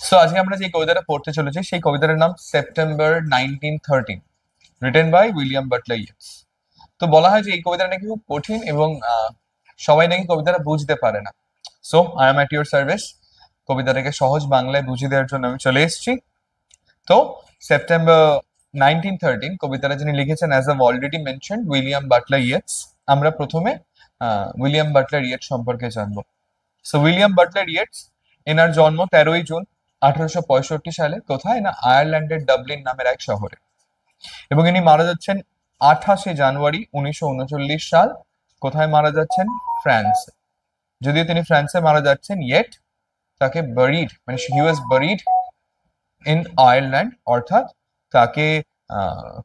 So আজকে আমরা যে কবিতাটা পড়তে চলেছি সেই কবিতাটার নাম September 1913, written by William Butler Yeats. তো বলা হয় যে এই কবিতাটা নাকি খুব কঠিন এবং সবাই নাকি কবিতাটা বুঝতে পারে না। So I am at your service. কবিতাটাকে সহজ বাংলায় বুঝিয়ে দেওয়ার জন্য আমি চলে এসেছি। তো সেপ্টেম্বর 1913 কবিতাটা যিনি লিখেছেন, as I've already mention, William Butler Yeats. আমরা প্রথমে উইলিয়াম বাটলার ইয়েটস সম্পর্কে জানবো। সো উইলিয়াম বাটলার ইয়েটস, এনার জন্ম 13ই জুন 1865 সালে। কোথায় না? আয়ারল্যান্ডের ডাবলিন নামের এক শহরে। এবং ইনি মারা যাচ্ছেন 28 জানুয়ারি 1939 সাল। কোথায় মারা যাচ্ছেন? ফ্রান্সে। যদিও তিনি ফ্রান্সে মারা যাচ্ছেন, ইয়েট তাকে বারিড, মানে হি ওয়াজ বারিড ইন আয়ারল্যান্ড, অর্থাৎ তাকে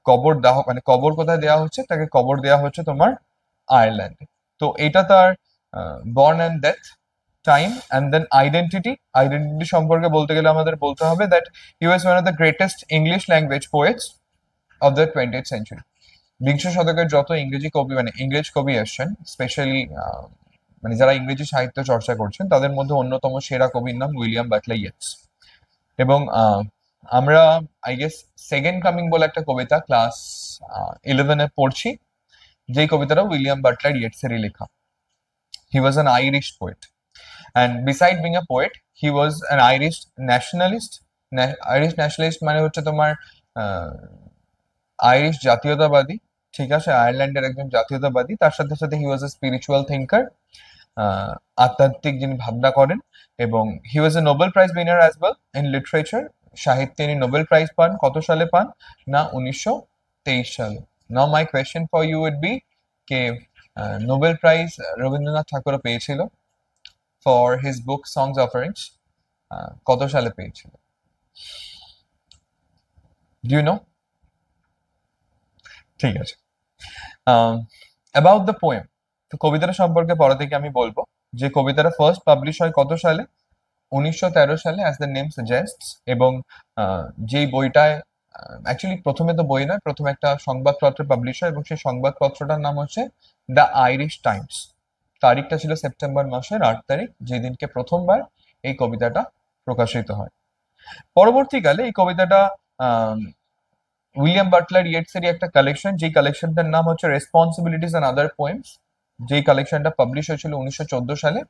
কবর দেওয়া, মানে কবর কোথায় দেওয়া হচ্ছে? তাকে কবর দেওয়া হচ্ছে তোমার আয়ারল্যান্ডে। তো এটা তার born and death time. And then identity সম্পর্কে বলতে গেলে আমাদের বলতে হবে that he was one of the greatest English language poets of the 20th century. বিংশ শতকের যত ইংরেজি কবি, মানে ইংরেজ কবি আসছেন, স্পেশালি মানে যারা ইংরেজি সাহিত্য চর্চা করছেন, তাদের মধ্যে অন্যতম সেরা কবির নাম উইলিয়াম বাটলার ইয়েটস। এবং আমরা আই গেস সেকেন্ড কামিং বলে একটা কবিতা ক্লাস 11-এ পড়ছি, যেই কবিতাটা উইলিয়াম বাটলার ইয়েটস এরই লেখা। He was an Irish poet, and beside being a poet he was an Irish nationalist. Irish nationalist মানে হচ্ছে তোমার আইরিশ জাতীয়তাবাদী, ঠিক আছে, আয়ারল্যান্ডের একজন জাতীয়তাবাদী। তার সাথে সাথে হি ওয়াজ এ স্পিরিচুয়াল থিঙ্কার, আধ্যাত্মিক যিনি ভাবনা করেন। এবং he was a Nobel prize winner as well in literature. সাহিত্যে তিনি নোবেল প্রাইজ পান। কত সালে পান? না, 1923 সালে। Now my question for you would be কে নোবেল প্রাইজ রবীন্দ্রনাথ ঠাকুরও পেয়েছিল for his book songs offerings. কত সালে পেয়েছিল? Do you know? ঠিক আছে। অ্যাবাউট দ্য পোয়েম, তো কবিতাটা সম্পর্কে পরে থেকে আমি বলবো। যে কবিতাটা ফার্স্ট পাবলিশ হয় কত সালে? 1913 সালে, অ্যাজ দ্য নেম সাজেস্টস। এবং যেই বইটায় অ্যাকচুয়ালি প্রথমে তো বই নয়, প্রথমে একটা সংবাদপত্র পাবলিশ হয়, এবং সেই সংবাদপত্রটার নাম হচ্ছে দ্য আইরিশ টাইমস। তারিখটা ছিল সেপ্টেম্বর মাসের 8 তারিখ, যেদিনকে প্রথমবার এই কবিতাটা প্রকাশিত হয়। পরবর্তীকালে এই কবিতাটা উইলিয়াম বাটলার ইয়েটসেরই একটা কালেকশন, যেই কালেকশনটার নাম হচ্ছে রেসপন্সিবিলিটিস অ্যান্ড আদার পোয়েমস, যেই কালেকশনটা পাবলিশ হয়েছিল 1914 সালে,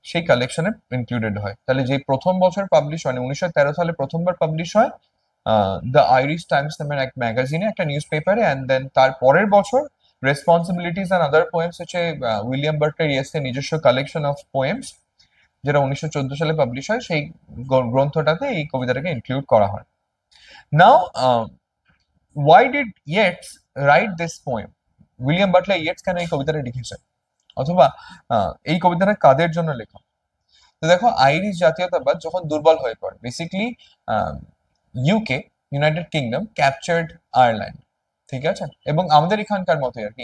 সেই কালেকশনে ইনক্লুডেড হয়। তাহলে যে প্রথম বছর পাবলিশ হয়, 1913 সালে প্রথমবার পাবলিশ হয় দ্য আইরিশ টাইমস নামের এক ম্যাগাজিনে, একটা নিউজ পেপারে। অ্যান্ড দেন তার পরের বছর রেসপন্সিবিলিটিস অ্যান্ড আদার পোয়েমস হচ্ছে উইলিয়াম বাটলার ইয়েটসের নিজস্ব কালেকশন অফ পোয়েমস, যেটা 1914 সালে পাবলিশ হয়। সেই গ্রন্থটাতে এই কবিতাটাকে ইনক্লুড করা হয়। Now why did Yeats write this poem? William Butler Yeats কেন এই কবিতাটা লিখেছেন, অথবা এই কবিতাটা কাদের জন্য লেখা? তো দেখো, আইরিশ জাতীয়তাবাদ যখন দুর্বল হয়ে পড়ে, basically UK, United kingdom captured Ireland, ঠিক আছে। এবং আমাদের এখানকার মতোই আর কি,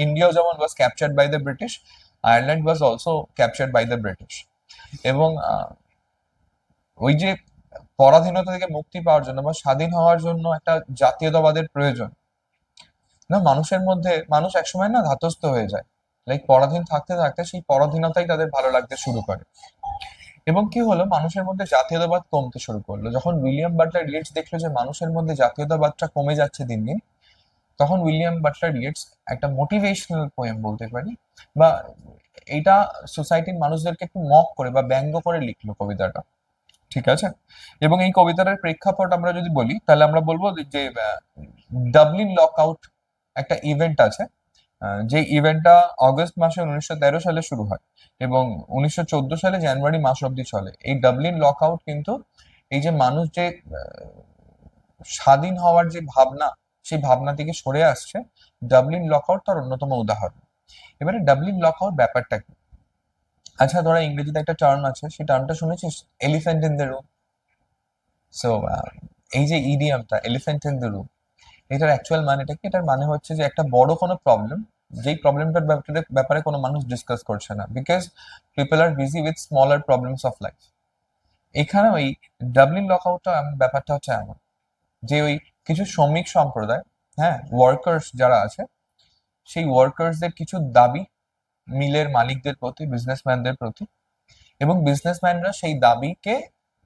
ইন্ডিয়াও যেমন was captured by the British, Ireland was also captured by the British. এবং ওই যে পরাধীনতা থেকে মুক্তি পাওয়ার জন্য বা স্বাধীন হওয়ার জন্য একটা জাতীয়তাবাদের প্রয়োজন না মানুষের মধ্যে। মানুষ একসময় না ধাতস্থ হয়ে যায়, লাইক পরাধীন থাকতে থাকতে সেই পরাধীনতাই তাদের ভালো লাগতে শুরু করে। এবং কি হলো, মানুষের মধ্যে জাতীয়তাবাদ কমতে শুরু করলো। যখন উইলিয়াম বাটলার ইয়েটস দেখলো যে মানুষের মধ্যে জাতীয়তাবাদটা কমে যাচ্ছে দিন দিন, তখন উইলিয়াম বাটলার ইয়েটস একটা মোটিভেশনাল পোয়েম বলতে পারি, বা এটা সোসাইটির মানুষদেরকে একটু মক করে বা ব্যঙ্গ করে লিখলো কবিতাটা, ঠিক আছে। এবং এই কবিতাটার প্রেক্ষাপট আমরা যদি বলি, তাহলে আমরা বলবো যে ডাবলিন লকআউট একটা ইভেন্ট আছে, যে ইভেন্টটা অগস্ট মাসে 1913 সালে শুরু হয় এবং 1914 সালে জানুয়ারি মাস অব্দি চলে। এই ডাবলিন লকআউট কিন্তু এই যে মানুষ যে স্বাধীন হওয়ার যে ভাবনা, সেই ভাবনা থেকে সরে আসছে, ডাবলিন লকআউট তার অন্যতম উদাহরণ। এবারে ডাবলিন লকআউট ব্যাপারটা কি? আচ্ছা, ধরা ইংরেজিতে একটা টার্ম আছে, সেই টার্মটা শুনেছিস, elephant in the room. So এই যে ইডিয়ামটা এলিফ্যান্ট ইন দ্য রুম, এটার অ্যাকচুয়াল মানেটা কি? এটার মানে হচ্ছে যে একটা বড় কোনো প্রবলেম, যেই প্রবলেমটার ব্যাপারে কোনো মানুষ ডিসকাস করছে না, because people are busy with smaller problems of life. এখানে ওই ডাবলিন লকআউটটা ব্যাপারটা হচ্ছে এমন যে ওই কিছু শ্রমিক সম্প্রদায়, হ্যাঁ, ওয়ার্কার্স যারা আছে, সেই ওয়ার্কার্সদের কিছু দাবি মিলের মালিকদের প্রতি, বিজনেসম্যানদের প্রতি, এবং বিজনেসম্যানরা সেই দাবিকে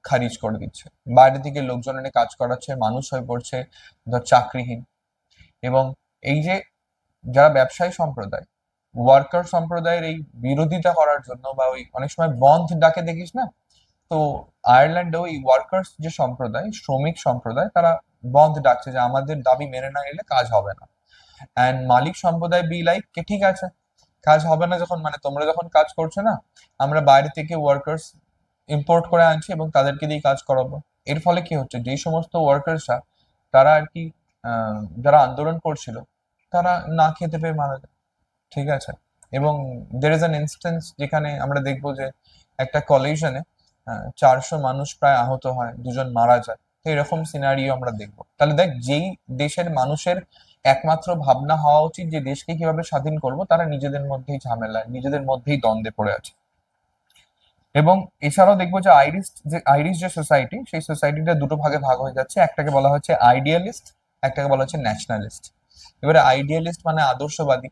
খারিজ করে দিচ্ছে, বাইরে থেকে লোকজন এনে কাজ করাচ্ছে, মানুষ হয়ে পড়ছে ধর চাকরিহীন। এবং এই যে যারা ব্যবসায়ী সম্প্রদায়, ওয়ার্কার সম্প্রদায়ের এই বিরোধিতা করার জন্য বা ওই অনেক সময় বন্ধ ডাকে দেখিস না, তো আয়ারল্যান্ডে ওই ওয়ার্কার্স যে সম্প্রদায়, শ্রমিক সম্প্রদায়, তারা বন্ধ ডাকছে যে আমাদের দাবি মেনে না নিলে কাজ হবে না। অ্যান্ড মালিক সম্প্রদায় বি লাইক কে ঠিক আছে, কাজ হবে না যখন, মানে তোমরা যখন কাজ করছো না, আমরা বাইরে থেকে ওয়ার্কার্স ইম্পোর্ট করে আনছি এবং তাদেরকে দিয়ে কাজ করাবো। এর ফলে কি হচ্ছে, যে সমস্ত ওয়ার্কার্সরা তারা আর কি যারা আন্দোলন করছিল, তারা না খেতে পেয়ে মারা যায়। ঠিক আছে। এবং দের ইজ অ্যান ইনস্টেন্স যেখানে আমরা দেখবো যে একটা কলিশনে 400 মানুষ প্রায় আহত হয়, 2জন মারা যায়। তো এরকম সিনারিও আমরা দেখবো। তাহলে দেখ, যেই দেশের মানুষের একমাত্র ভাবনা হওয়া উচিত যে দেশকে কিভাবে স্বাধীন করব, তারা নিজেদের মধ্যেই ঝামেলায়, নিজেদের মধ্যেই দ্বন্দ্বে পড়ে আছে। এবং এছাড়াও দেখবো যে আইরিশ যে সোসাইটি, সেই সোসাইটিটা দুটো ভাগে ভাগ হয়ে যাচ্ছে। একটাকে বলা হচ্ছে আইডিয়ালিস্ট, একটাকে বলা হচ্ছে ন্যাশনালিস্ট। এবারে আইডিয়ালিস্ট মানে আদর্শবাদী।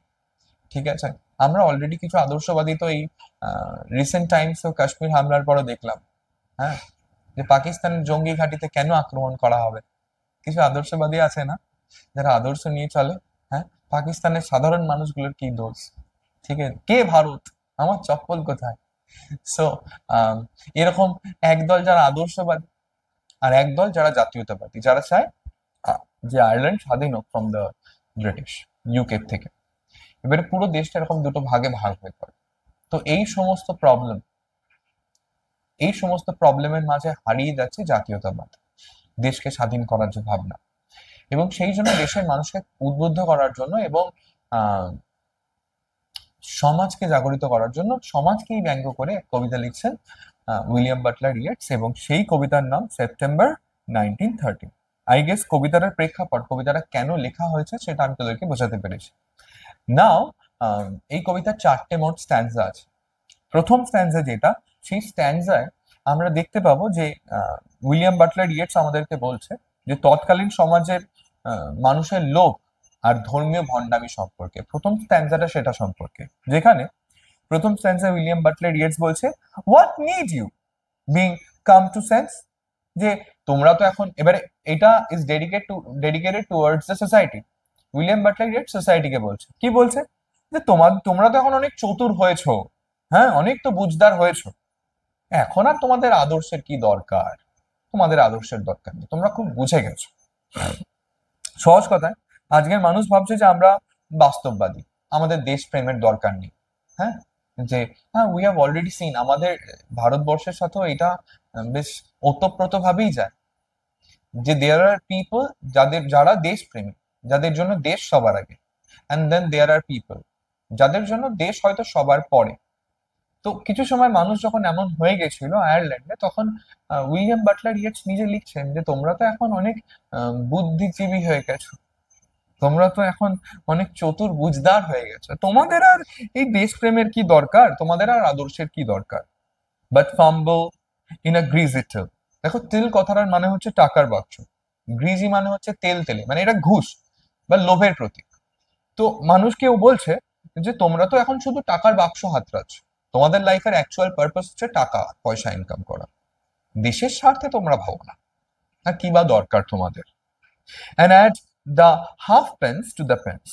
ঠিক আছে। আমরা অলরেডি কিছু আদর্শবাদী তো এই রিসেন্ট টাইমস ও কাশ্মীর হামলার পরে দেখলাম। হ্যাঁ, যে পাকিস্তানের জঙ্গি ঘাঁটিতে কেন আক্রমণ করা হবে, কিছু আদর্শবাদী আছে না যারা আদর্শ নিয়ে চলে। হ্যাঁ, পাকিস্তানের সাধারণ মানুষগুলোর কি দোষ? ঠিক আছে, কে ভারত, আমার চপ্পল কোথায়? সো এরকম একদল যারা আদর্শবাদী আর একদল যারা জাতীয়তাবাদী, যারা চায় যে আয়ারল্যান্ড স্বাধীন হোক ফ্রম দ্য ব্রিটিশ, ইউকে থেকে। এবারে পুরো দেশটা এরকম দুটো ভাগে ভাগ হয়ে পড়ে। তো এই সমস্ত প্রবলেমের মাঝে হারিয়ে যাচ্ছে জাতীয়তাবাদ, দেশকে স্বাধীন করার যে ভাবনা। এবং সেই জন্য দেশের মানুষকে উদ্বুদ্ধ করার জন্য এবং আহ সমাজকে জাগরিত করার জন্য, সমাজকেই ব্যঙ্গ করে এক কবিতা লিখছেন উইলিয়াম বাটলার ইয়েটস, এবং সেই কবিতার নাম সেপ্টেম্বর 1913। আই গেস কবিতাটার প্রেক্ষাপট, কবিতাটা কেন লেখা হয়েছে সেটা আমি তোদেরকে বোঝাতে পেরেছি। নাও এই কবিতার 4টে মোট স্ট্যান্সা আছে। প্রথম স্ট্যান্সা যেটা, সেই স্ট্যান্সায় আমরা দেখতে পাবো যে উইলিয়াম বাটলার ইয়েটস আমাদেরকে বলছে যে তৎকালীন সমাজের মানুষের লোভ আর ধর্মীয় ভণ্ডামি সম্পর্কে। প্রথম স্ট্যান্সাটা সেটা সম্পর্কে, যেখানে প্রথম স্ট্যান্সা উইলিয়াম বাটলার ইয়েটস বলছে, what need you being come to sense, যে তোমরা তো এখন, এবারে এটা is dedicated towards the society. William Butler Yeats সোসাইটিকে বলছে, কি বলছে, যে তোমরা তো এখন অনেক চতুর হয়েছো, হ্যাঁ, অনেক তো বুঝদার হয়েছো, এখন আর তোমাদের আদর্শের কি দরকার, তোমাদের আদর্শের দরকার নেই, তোমরা খুব বুঝে গেছো। সহজ কথায় আজকের মানুষ ভাবছে যে আমরা বাস্তববাদী, আমাদের দেশপ্রেমের দরকার নেই। হ্যাঁ, যে হ্যাঁ, উই হ্যাভ অলরেডি সিন, আমাদের ভারতবর্ষের সাথেও এটা বেশ ওতপ্রোত ভাবেই যায় যে দেয়ার আর পিপল যারা দেশপ্রেমী, যাদের জন্য দেশ সবার আগে, and then there R people যাদের জন্য দেশ হয়তো সবার পরে। তো কিছু সময় মানুষ যখন এমন হয়ে গেছিল আয়ারল্যান্ডে, তখন উইলিয়াম বাটলার ইয়েটস নিজে লিখছেন যে তোমরা তো এখন অনেক বুদ্ধিজীবী হয়ে গেছো, তোমরা তো এখন অনেক চতুর বুঝদার হয়ে গেছো, তোমাদের আর এই দেশপ্রেমের কি দরকার, তোমাদের আর আদর্শের কি দরকার। But fumble in a greasy till, দেখো তিল কথাটার মানে হচ্ছে টাকার বাক্স, গ্রিজি মানে হচ্ছে তেল তেলে, মানে এটা ঘুষ বা লোভের প্রতীক। তো মানুষকেও বলছে যে তোমরা তো এখন শুধু টাকার বাক্স হাতড়াচ্ছ, তোমাদের লাইফের অ্যাকচুয়াল পারপাস হচ্ছে টাকা পয়সা ইনকাম করা, দেশের স্বার্থে তোমরা ভাবো না, আর কি বা দরকার তোমাদের। And add the half pence to the pence,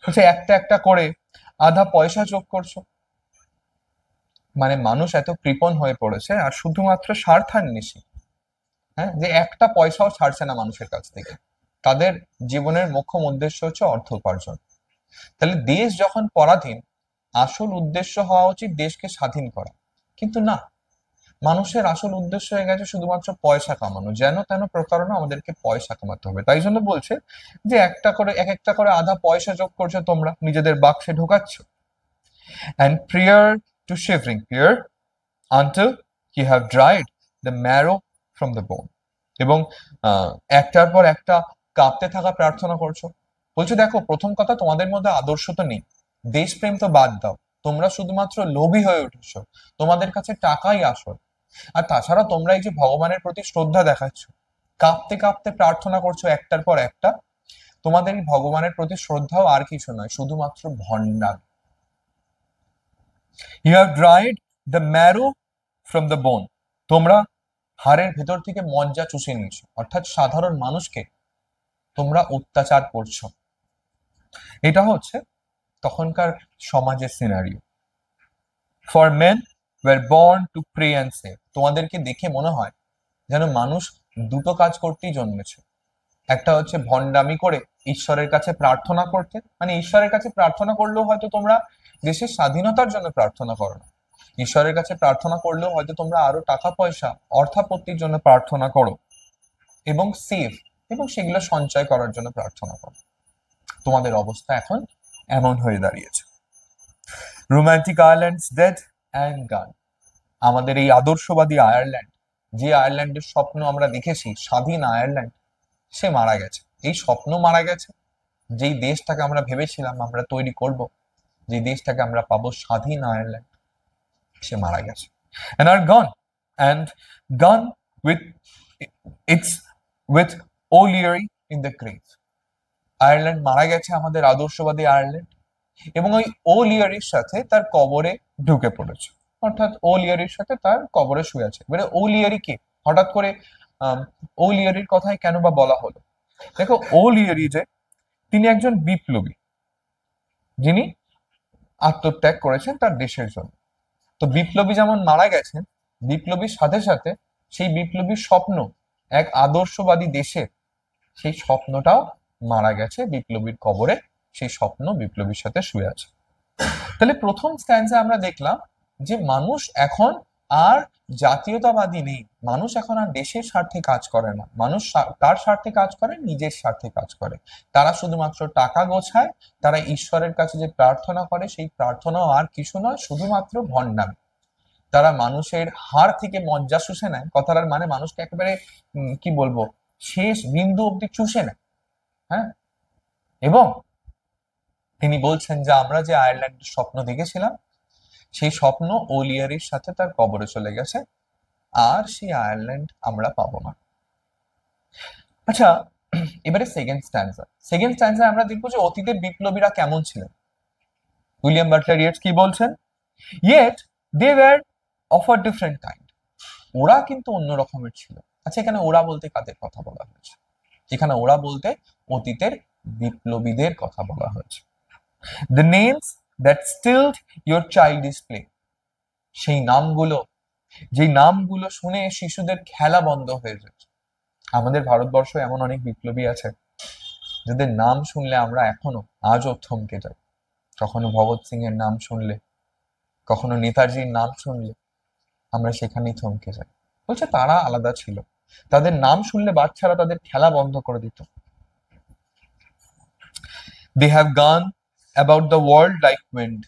হচ্ছে একটা একটা করে আধা পয়সা যোগ করছো। মানে মানুষ এত কৃপণ হয়ে পড়েছে আর শুধুমাত্র স্বার্থান্বেষী, হ্যাঁ, যে একটা পয়সাও ছাড়ছে না মানুষের কাছ থেকে। তাদের জীবনের মোক্ষম উদ্দেশ্য হচ্ছে অর্থ উপার্জন। তাহলে দেশ যখন পরাধীন, আসল উদ্দেশ্য হওয়া উচিত দেশকে স্বাধীন করা, কিন্তু না, মানুষের আসল উদ্দেশ্য হয়ে গেছে শুধুমাত্র পয়সা কামানো, যেন তেন প্রকারণা আমাদেরকে পয়সা কামাতে হবে। তাই জন্য বলছে যে এক একটা করে আধা পয়সা যোগ করছো তোমরা, নিজেদের বাক্সে ঢোকাচ্ছ। and prior to shivering here until you have dried the marrow from the bone, এবং একটার পর একটা কাঁপতে থাকা প্রার্থনা করছো। বলছো দেখো, প্রথম কথা, তোমাদের মধ্যে আদর্শ তো নেই, দেশপ্রেম তো বাদ দাও, তোমরা শুধুমাত্র লোভী হয়ে উঠেছো, তোমাদের কাছে টাকাই আসল। আর তাছাড়া তোমরা এই যে ভগবানের প্রতি শ্রদ্ধা দেখাচ্ছ, কাঁপতে কাঁপতে প্রার্থনা করছো একটার পর একটা, তোমাদের এই ভগবানের প্রতি শ্রদ্ধাও আর কিছু নয়, শুধুমাত্র ভণ্ডামি। You have dried the marrow from the bone, তোমরা হাড়ের ভেতর থেকে মজ্জা চুষে নিয়েছো, অর্থাৎ সাধারণ মানুষকে তোমরা অত্যাচার করছো। এটা হচ্ছে তখনকার সমাজের scenario. For men were born to pray and save, তোমাদেরকে দেখে মনে হয় যেন মানুষ দুটো কাজ করতেই জন্মেছে। একটা হচ্ছে ভণ্ডামি করে ঈশ্বরের কাছে প্রার্থনা করতে, মানে ঈশ্বরের কাছে প্রার্থনা করলেও হয়তো তোমরা দেশের স্বাধীনতার জন্য প্রার্থনা করো না, ঈশ্বরের কাছে প্রার্থনা করলেও হয়তো তোমরা আরো টাকা পয়সা অর্থাপত্তির জন্য প্রার্থনা করো, এবং সেভ, এবং সেগুলো সঞ্চয় করার জন্য প্রার্থনা করো। তোমাদের অবস্থা এখন এমন হয়ে দাঁড়িয়েছে। রোমান্টিক আয়ারল্যান্ডস ডেড অ্যান্ড গান, আমাদের এই আদর্শবাদী আয়ারল্যান্ড, যে আয়ারল্যান্ডের স্বপ্ন আমরা দেখেছি, স্বাধীন আয়ারল্যান্ড, সে মারা গেছে। এই স্বপ্ন মারা গেছে। যেই দেশটাকে আমরা ভেবেছিলাম আমরা তৈরি করব, যে দেশটাকে আমরা পাবো স্বাধীন আয়ারল্যান্ড, সে মারা গেছে। and are gone and gone with its with O'Leary in the grave. Ireland মারা গেছে, আমাদের আদর্শবাদী আয়ারল্যান্ড, এবং ওই ওলিয়ারির সাথে তার কবরে ঢুকে পড়েছে, অর্থাৎ ওলিয়ারির সাথে তার কবরে শুয়ে আছে। এবারে ওলিয়ারি কে, হঠাৎ করে ওলিয়ারির কথাই কেন বা বলা হলো? দেখো, ওলিয়ারি যে, তিনি একজন বিপ্লবী, যিনি আত্মত্যাগ করেছেন তার দেশের জন্য। তো বিপ্লবী যেমন মারা গেছেন, বিপ্লবীর সাথে সাথে সেই বিপ্লবীর স্বপ্ন, এক আদর্শবাদী দেশের, সেই স্বপ্নটাও মারা গেছে বিপ্লবীর কবরে। সেই স্বপ্ন বিপ্লবীর সাথে শুয়ে আছে। তাহলে প্রথম স্ট্যান্সে আমরা দেখলাম যে মানুষ এখন আর জাতীয়তাবাদী নেই, মানুষ এখন আর দেশের স্বার্থে কাজ করে না, মানুষ তার স্বার্থে কাজ করে, নিজের স্বার্থে কাজ করে। তারা শুধুমাত্র টাকা গোছায়, তারা ঈশ্বরের কাছে যে প্রার্থনা করে সেই প্রার্থনাও আর কিছু নয়, শুধুমাত্র ভণ্ডামি। তারা মানুষের হাড় থেকে মজ্জা শুষে নেয়, কথাটার মানে মানুষকে একেবারে কি বলবো, শেষ বিন্দু অব্দি চুষে নেয়। হ্যাঁ, এবং তিনি বলছেন যে আমরা যে আয়ারল্যান্ডের স্বপ্ন দেখেছিলাম, সেই স্বপ্ন ওলিয়ারির সাথে তার কবরে চলে গেছে, আর সেই আয়ারল্যান্ড আমরা পাবো না। আচ্ছা, এবারে সেকেন্ড স্ট্যান্সা আমরা দেখবো যে অতীতের বিপ্লবীরা কেমন ছিলেন। উইলিয়াম বাটলার ইয়েটস কি বলছেন? Yet they were of a different kind, ওরা কিন্তু অন্য রকমের ছিল। আচ্ছা, এখানে ওরা বলতে কাদের কথা বলা হয়েছে? এখানে ওরা বলতে অতীতের বিপ্লবীদের কথা বলা হয়েছে। The names that stilled your childish play, সেই নামগুলো, যে নামগুলো শুনে শিশুদের খেলা বন্ধ হয়ে যাচ্ছে। আমাদের ভারতবর্ষে এমন অনেক বিপ্লবী আছে যাদের নাম শুনলে আমরা এখনো আজও থমকে যাই। কখনো ভগৎ সিং এর নাম শুনলে, কখনো নেতাজির নাম শুনলে আমরা সেখানেই থমকে যাই। বলছে তারা আলাদা ছিল, তাদের নাম শুনলে বাচ্চারা তাদের খেলা বন্ধ করে দিত। They have gone about the world like wind,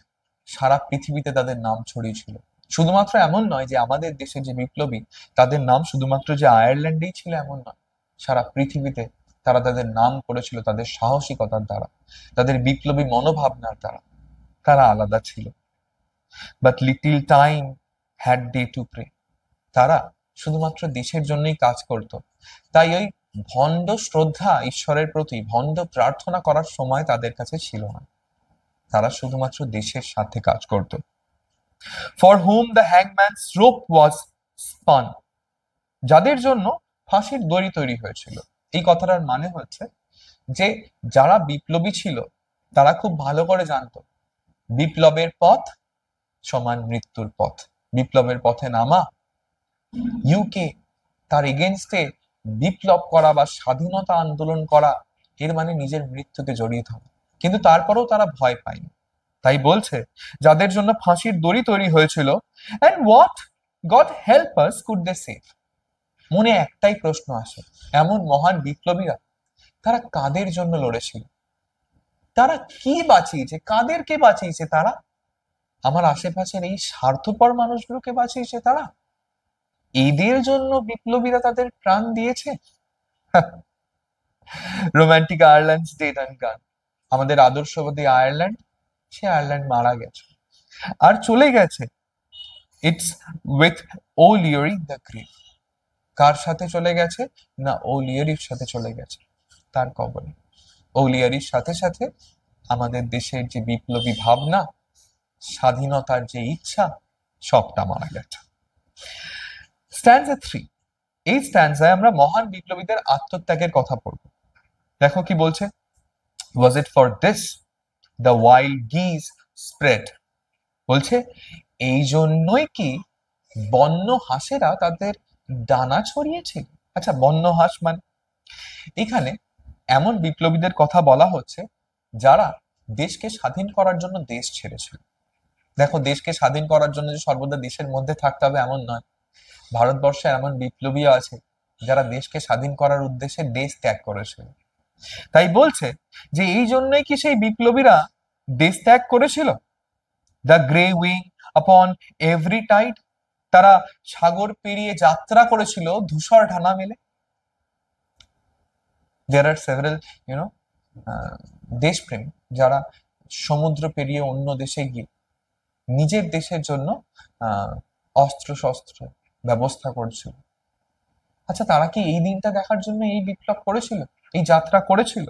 সারা পৃথিবীতে তাদের নাম ছড়িয়েছিল। শুধুমাত্র এমন নয় যে আমাদের দেশে যে বিপ্লবী, তাদের নাম শুধুমাত্র যে আয়ারল্যান্ডেই ছিল এমন নয়, সারা পৃথিবীতে তারা তাদের নাম করেছিল তাদের সাহসিকতার দ্বারা, তাদের বিপ্লবী মনোভাবনার দ্বারা। তারা আলাদা ছিল। But little time had they to pray, তারা শুধুমাত্র দেশের জন্যই কাজ করত। তাই ওই ভণ্ড শ্রদ্ধা ঈশ্বরের প্রতি, ভণ্ড প্রার্থনা করার সময় তাদের কাছে ছিল না। তারা শুধুমাত্র দেশের সাথে কাজ করত। ফর হুম দ্য হ্যাংম্যানস রোপ ওয়াজ স্পন, যাদের জন্য ফাঁসির দড়ি তৈরি হয়েছিল। এই কথাটার মানে হচ্ছে যে যারা বিপ্লবী ছিল তারা খুব ভালো করে জানতো বিপ্লবের পথ সমান মৃত্যুর পথ। বিপ্লবের পথে নামা, ইউকে তার এগেনস্টে বিপ্লব করা বা স্বাধীনতা আন্দোলন করা, এর মানে নিজের মৃত্যুকে জড়িয়ে থাকা। কিন্তু তারপরেও তারা ভয় পায়নি। তাই বলছে যাদের জন্য ফাঁসির দড়ি তৈরি হয়েছিল, and what God help us could they save, মনে একটাই প্রশ্ন আসে, এমন মহান বিপ্লবীরা তারা কাদের জন্য লড়েছিল? তারা কি বাঁচিয়েছে? কাদেরকে বাঁচিয়েছে তারা? আমার আশেপাশের এই স্বার্থপর মানুষগুলোকে বাঁচিয়েছে তারা? এদের জন্য বিপ্লবীরা তাদের প্রাণ দিয়েছে? রোমান্টিক আয়ারল্যান্ড ডেড অ্যান্ড গান, আমাদের আদর্শবাদী আয়ারল্যান্ড, সে আয়ারল্যান্ড মারা গেছে আর চলে গেছে। ইটস উইথ ওলিয়ারি দ্য গ্রেভ, কার সাথে চলে গেছে? না, ওলিয়ারির সাথে চলে গেছে তার কবরে। ওলিয়ারির সাথে সাথে আমাদের দেশের যে বিপ্লবী ভাবনা, স্বাধীনতার যে ইচ্ছা, সবটা মারা গেছে। স্ট্যান্সা 3, এই স্ট্যান্সায় আমরা মহান বিপ্লবীদের আত্মত্যাগের কথা পড়ব। দেখো কি বলছে, was it for this the wild geese spread, বলছে এই জন্যই কি বন্য হাঁসেরা তাদের ডানা ছড়িয়েছিল। আচ্ছা, বন্য হাঁস মানে এখানে এমন বিপ্লবীদের কথা বলা হচ্ছে যারা দেশকে স্বাধীন করার জন্য দেশ ছেড়েছিল। দেখো, দেশকে স্বাধীন করার জন্য যে সর্বদা দেশের মধ্যে থাকতে হবে এমন নয়। ভারতবর্ষে এমন বিপ্লবীও আছে যারা দেশকে স্বাধীন করার উদ্দেশ্যে দেশ ত্যাগ করেছিল। তাই বলছে যে এই জন্যই কি সেই বিপ্লবীরা দেশ ত্যাগ করেছিল। দ্য গ্রে উইং আপন এভরি টাইড, তারা সাগর পেরিয়ে যাত্রা করেছিল ধূসর ঢানা মেলে। দেয়ার আর সেভারাল দেশপ্রেম যারা সমুদ্র পেরিয়ে অন্য দেশে গিয়ে নিজের দেশের জন্য অস্ত্র শস্ত্র ব্যবস্থা করেছিল। আচ্ছা, তারা কি এই দিনটা দেখার জন্য এই বিপ্লব করেছিল, এই যাত্রা করেছিল?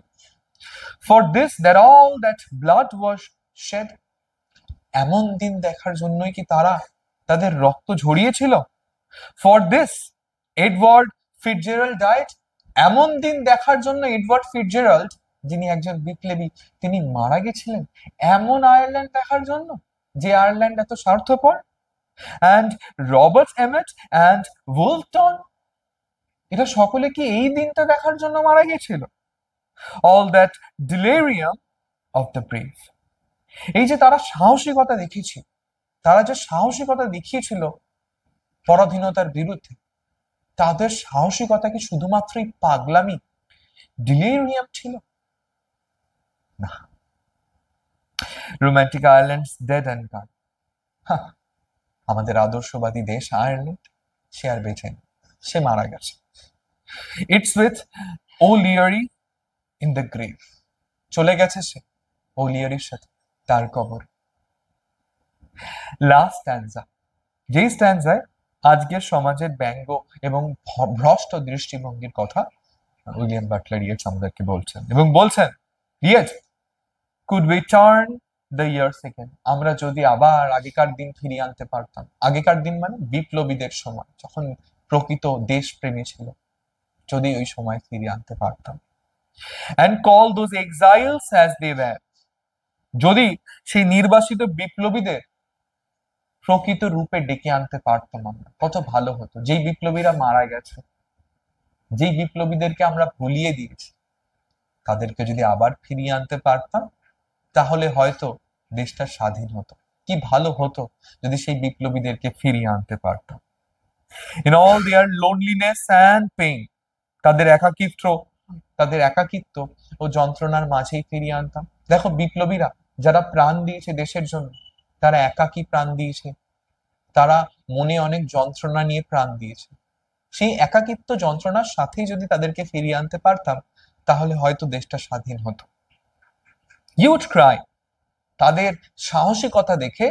For this that all that blood was shed, এমন দিন দেখার জন্যই কি তারা তাদের রক্ত ঝরিয়েছিল? For this Edward Fitzgerald died, এমন দিন দেখার জন্য এডওয়ার্ড ফিটজেরাল্ড, যিনি একজন বিপ্লবী, তিনি মারা গেছিলেন এমন আয়ারল্যান্ড দেখার জন্য যে আয়ারল্যান্ড এত স্বার্থপর। And Robert Emmet and Wolfe Tone, এরা সকলে কি এই দিনটা দেখার জন্য মারা গেছিল? All that delirium of the brave, এই যে তারা সাহসিকতা দেখিয়েছিল, তারা যে সাহসিকতা দেখিয়েছিল পরাধীনতার বিরুদ্ধে, তাদের সাহসিকতা কি শুধুমাত্রই পাগলামি, ডিলেরিয়াম ছিল? না। রোমান্টিক আয়ারল্যান্ডস ডেড অ্যান্ড গান, আমাদের আদর্শবাদী দেশ আয়ারল্যান্ড, সে আর বেঁচে নেই, সে মারা গেছে। It's with O'Leary in the grave, চলে গেছে সে ওলিয়ারির সাথে তার কবর। লাস্ট স্ট্যান্সা, যেই স্ট্যান্সায় আজকের সমাজের ব্যঙ্গ এবং ভ্রষ্ট দৃষ্টিভঙ্গির কথা উইলিয়াম বাটলার ইয়েটস আমাদেরকে বলছেন, এবং বলছেন, yet could we turn the years again, আমরা যদি আবার আগেকার দিন ফিরিয়ে আনতে পারতাম। আগেকার দিন মানে বিপ্লবীদের সময়, যখন প্রকৃত দেশপ্রেমী ছিল, যদি ওই সময় ফিরিয়ে আনতে পারতাম। And call those exiles as they were, যদি সেই নির্বাসিত বিপ্লবীদের প্রকৃত রূপে ডেকে আনতে পারতাম আমরা, কত ভালো হতো। যেই বিপ্লবীরা মারা গেছে, যেই বিপ্লবীদেরকে আমরা ভুলিয়ে দিয়েছি, তাদেরকে যদি আবার ফিরিয়ে আনতে পারতাম, তাহলে হয়তো দেশটা স্বাধীন হতো। কি ভালো হতো যদি সেই বিপ্লবীদেরকে ফিরিয়ে আনতে পারতাম। In all their loneliness and pain, তাদের একাকিত্ব ও যন্ত্রণার মাঝেই ফিরিয়ে আনতাম। দেখো, বিপ্লবীরা যারা প্রাণ দিয়েছে দেশের জন্য, তারা একাকী প্রাণ দিয়েছে, তারা মনে অনেক যন্ত্রণা নিয়ে প্রাণ দিয়েছে। সেই একাকিত্ব যন্ত্রণার সাথেই যদি তাদেরকে ফিরিয়ে আনতে পারতাম, তাহলে হয়তো দেশটা স্বাধীন হতো। ইউড ক্রাই, তাদের সাহসিকতা দেখে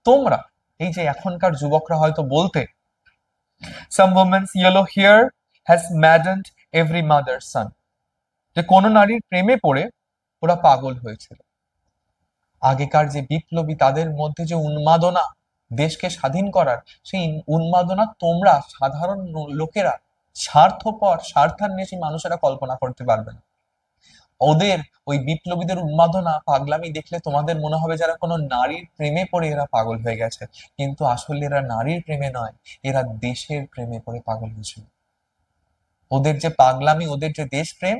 তোমরা, এই যে এখনকার যুবকরা হয়তো বলতে, some woman's yellow hair has maddened every mother son, যে কোনো নারীর প্রেমে পড়ে ওরা পাগল হয়েছিল। আগেকার যে বিপ্লবী, তাদের মধ্যে যে উন্মাদনা দেশকে স্বাধীন করার, সেই উন্মাদনা তোমরা সাধারণ লোকেরা, স্বার্থপর স্বার্থান্বেষী মানুষেরা কল্পনা করতে পারবে না। ওদের ওই বিপ্লবীদের উন্মাদনা পাগলামি দেখলে তোমাদের মনে হবে যারা কোনো নারীর প্রেমে পড়ে এরা পাগল হয়ে গেছে, কিন্তু আসলে এরা নারীর প্রেমে নয়, এরা দেশের প্রেমে পড়ে পাগল হয়েছিল। ওদের যে পাগলামি, ওদের যে দেশপ্রেম,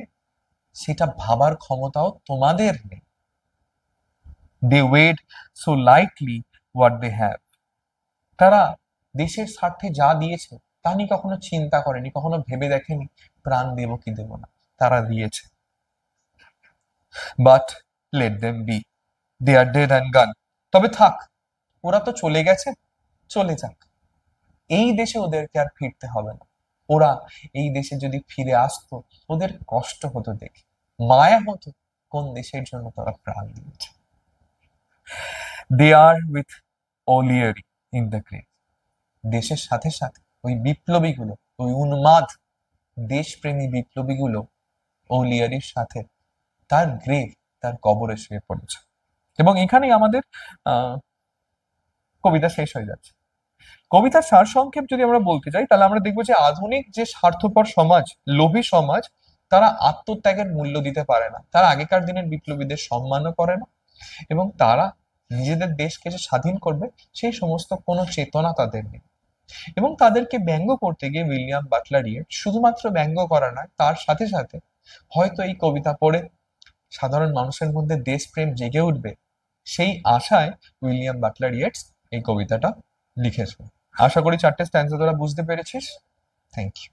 সেটা ভাবার ক্ষমতাও তোমাদের নেই। They weighed so lightly what they have, তারা দেশের স্বার্থে যা দিয়েছে তা নিয়ে কখনো চিন্তা করেনি, কখনো ভেবে দেখেনি প্রাণ দেব কি দেব না, তারা দিয়েছে। But let them be, they are dead and gone, তবে থাক, ওরা তো চলে গেছে, চলে যাক। এই দেশে ওদেরকে আর ফিরতে হবে না। ওরা এই দেশে যদি ফিরে আসতো, ওদের কষ্ট হতো দেখে, মায়া হতো কোন দেশের জন্য তারা প্রাণ দিয়েছে। দে আর with O'Leary in the grave, দেশের সাথে সাথে ওই বিপ্লবীগুলো, ওই উন্মাদ দেশপ্রেমী বিপ্লবীগুলো ওলিয়ারির সাথে তার গ্রেভ, তার কবরে শুয়ে পড়েছে। এবং এখানেই আমাদের কবিতা শেষ হয়ে যাচ্ছে। কবিতার সারসংক্ষেপ যদি আমরা বলতে যাই, তাহলে আমরা দেখবো যে আধুনিক যে স্বার্থপর সমাজ, লোভী সমাজ, তারা আত্মত্যাগের মূল্য দিতে পারে না, তারা আগেকার দিনের বিপ্লবীদের সম্মানও করে না, এবং তারা নিজেদের দেশকে যে স্বাধীন করবে সেই সমস্ত কোনো চেতনা তাদের নেই। এবং তাদেরকে ব্যঙ্গ করতে গিয়ে উইলিয়াম বাটলার ইয়েট শুধুমাত্র ব্যঙ্গ করা নয়, তার সাথে সাথে হয়তো এই কবিতা পড়ে সাধারণ মানুষের মধ্যে দেশপ্রেম জেগে উঠবে, সেই আশায় উইলিয়াম বাটলার ইয়েটস এই কবিতাটা লিখেছে। আশা করি চারটে স্ট্যান্সা তোরা বুঝতে পেরেছিস। Thank you.